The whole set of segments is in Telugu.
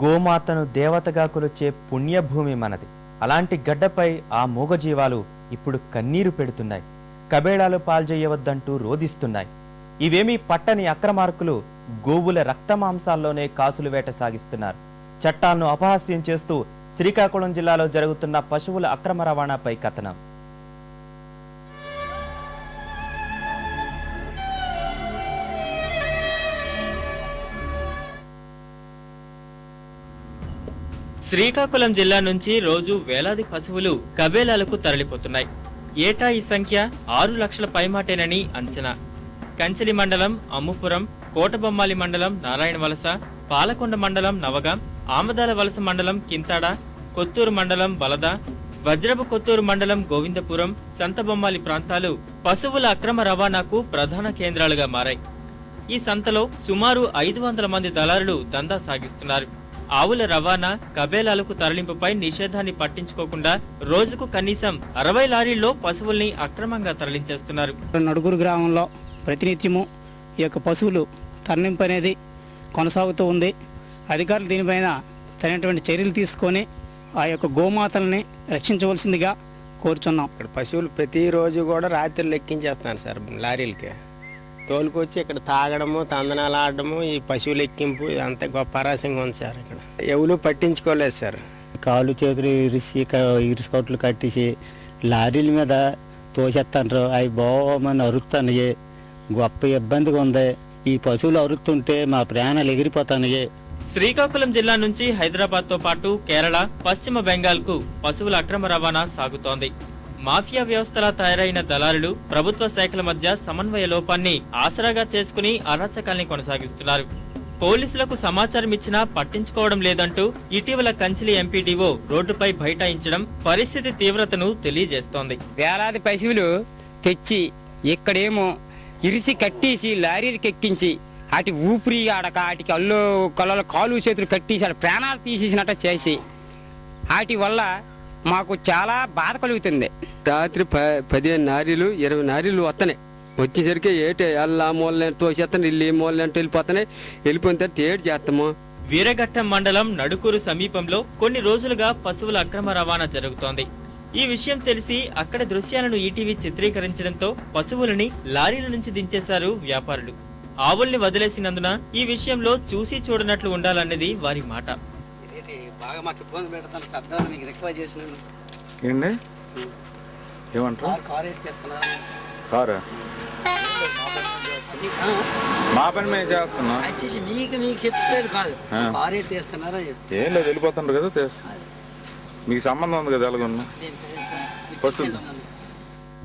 గోమాతను దేవతగా కొలిచే పుణ్యభూమి మనది. అలాంటి గడ్డపై ఆ మూగజీవాలు ఇప్పుడు కన్నీరు పెడుతున్నాయి. కబేళాలు పాల్జేయవద్దంటూ రోదిస్తున్నాయి. ఇవేమీ పట్టని అక్రమార్కులు గోవుల రక్తమాంసాల్లోనే కాసులు వేట సాగిస్తున్నారు. చట్టాలను అపహాస్యం చేస్తూ శ్రీకాకుళం జిల్లాలో జరుగుతున్న పశువుల అక్రమ రవాణాపై కథనం. శ్రీకాకుళం జిల్లా నుంచి రోజు వేలాది పశువులు కబేలాలకు తరలిపోతున్నాయి. ఏటా ఈ సంఖ్య 6 లక్షల పైమాటేనని అంచనా. కంచిలి మండలం అమ్ముపురం, కోటబొమ్మాలి మండలం నారాయణ వలస, పాలకొండ మండలం నవగాం, ఆమదాల వలస మండలం కింతాడ, కొత్తూరు మండలం బలద, వజ్రపు కొత్తూరు మండలం గోవిందపురం, సంతబొమ్మాలి ప్రాంతాలు పశువుల అక్రమ రవాణాకు ప్రధాన కేంద్రాలుగా మారాయి. ఈ సంతలో సుమారు 500 మంది దళారులు దందా సాగిస్తున్నారు. ఆవుల రవాణా, కబేలాలకు తరలింపుపై నిషేధాన్ని పట్టించుకోకుండా రోజుకు కనీసం 60 లారీల్లో పశువుల్ని అక్రమంగా తరలించేస్తున్నారు. నడుగురు గ్రామంలో ప్రతినిత్యము ఈ యొక్క పశువులు తరలింపు అనేది కొనసాగుతూ ఉంది. అధికారులు దీనిపైన తగినటువంటి చర్యలు తీసుకొని ఆ యొక్క గోమాతల్ని రక్షించవలసిందిగా కోరుచున్నాం. ఇక్కడ పశువులు ప్రతిరోజు కూడా రాత్రులు ఎక్కించేస్తున్నారు సార్. లారీలకి తోలుకొచ్చి ఇక్కడ తాగడము, తందనాలు ఆడడము, ఈ పశువులు ఎక్కింపు అంత గొప్ప పరాశంగా ఉంది సార్. ఇక్కడ ఎవరు పట్టించుకోలేదు సార్. కాళ్ళు చేతులు ఇరుసుకోట్లు కట్టేసి లారీల మీద తోసేస్తాను. అవి బాగోమని అరుస్తాయి. గొప్ప ఇబ్బందిగా ఉంది. ఈ పశువులు అరుస్తుంటే మా ప్రాణాలు ఎగిరిపోతాయి. శ్రీకాకుళం జిల్లా నుంచి హైదరాబాద్ తో పాటు కేరళ, పశ్చిమ బెంగాల్ కు పశువుల అక్రమ రవాణా సాగుతోంది. మాఫియా వ్యవస్థలా తయారైన దళారులు ప్రభుత్వ శాఖల మధ్య సమన్వయ లోపాన్ని ఆసరాగా చేసుకుని అరాచకాల్ని కొనసాగిస్తున్నారు. పోలీసులకు సమాచారం ఇచ్చినా పట్టించుకోవడం లేదంటూ ఇటీవల కంచిలి ఎంపీడీఓ రోడ్డుపై బైఠాయించడం పరిస్థితి తీవ్రతను తెలియజేస్తోంది. వేలాది పశువులు తెచ్చి ఇక్కడేమో ఇరిసి కట్టేసి లారీకి ఎక్కించి వాటి ఊపిరి ఆడక వాటికి అల్లు కళ్ళలో కాలు చేతులు కట్టేసి ఆడ ప్రాణాలు తీసేసినట్టు చేసి వాటి వల్ల మాకు చాలా బాధ కలుగుతుంది. రాత్రి 15 నారీలు 20 నారీలు వస్తున్నాయి. వచ్చేసరికి ఏటే అల్లా మూలని తోసేస్తాను, ఇల్లు మూలని వెళ్ళిపోతున్నాయి. వెళ్ళిపోయిన తర్వాత ఏడు చేస్తాము. వీరఘట్టం మండలం నడుకూరు సమీపంలో కొన్ని రోజులుగా పశువుల అక్రమ రవాణా జరుగుతోంది. ఈ విషయం తెలిసి అక్కడ దృశ్యాలను ఈటీవీ చిత్రీకరించడంతో పశువులని లారీల నుంచి దించేశారు వ్యాపారులు. ఆవుల్ని వదిలేసినందున ఈ విషయంలో చూసి చూడనట్లు ఉండాలన్నది వారి మాట. మా పని మేము చేస్తున్నాం. మీకు చెప్పేది కాదు, కారు తీస్తున్నారా? ఏం లేదు, వెళ్ళిపోతుండ్రు కదా, తెస్తున్నా. మీకు సంబంధం ఉంది కదా ఎలాగున్నా పశువులు.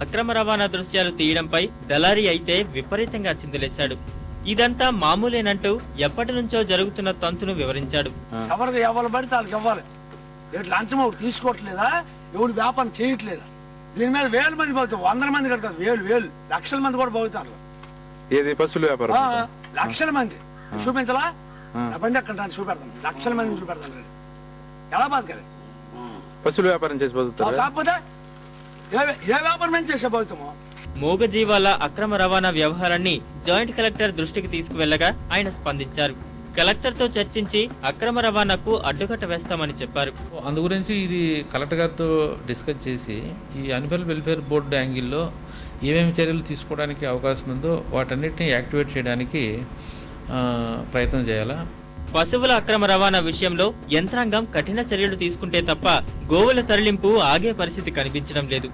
అక్రమ రవాణా దృశ్యాలు తీయడంపై దళారీ అయితే విపరీతంగా చిందులేశాడు. ఇదంతా మామూలేనంటూ ఎప్పటి నుంచో జరుగుతున్న తంతును వివరించాడు. ఎవరు పడితే వాళ్ళకి ఇవ్వాలి. లంచం ఒకటి తీసుకోవట్లేదా? ఎవరు వ్యాపారం చేయట్లేదా? దీని మీద 1000 మంది పోతారు, 100 మంది కట్టారు, 1000 లక్షల మంది కూడా పోతారు. ఏది పశువుల వ్యాపారం? లక్షల మంది చూపించలా? బండి ఎక్కడ చూపెడతాం, లక్షల మంది చూపెడతాను. ఎలా బతకాలి? పశువుల వ్యాపారం చేసి బతుకుతారు. కాకపోతే ఏ వ్యాపారం చేసే బతుకుతాము? మూగజీవాల అక్రమ రవాణా వ్యవహారాన్ని జాయింట్ కలెక్టర్ దృష్టికి తీసుకువెళ్లగా ఆయన స్పందించారు. కలెక్టర్ తో చర్చించి అక్రమ రవాణాకు అడ్డుకట్ట వేస్తామని చెప్పారు. అందు గురించి ఇది కలెక్టర్ గారితో డిస్కస్ చేసి ఈ యానిమల్ వెల్ఫేర్ బోర్డు యాంగిల్లో ఏమేమి చర్యలు తీసుకోవడానికి అవకాశం ఉందో వాటన్నిటిని యాక్టివేట్ చేయడానికి ప్రయత్నం చేయాలా. పశువుల అక్రమ రవాణా విషయంలో యంత్రాంగం కఠిన చర్యలు తీసుకుంటే తప్ప గోవుల తరలింపు ఆగే పరిస్థితి కనిపించడం లేదు.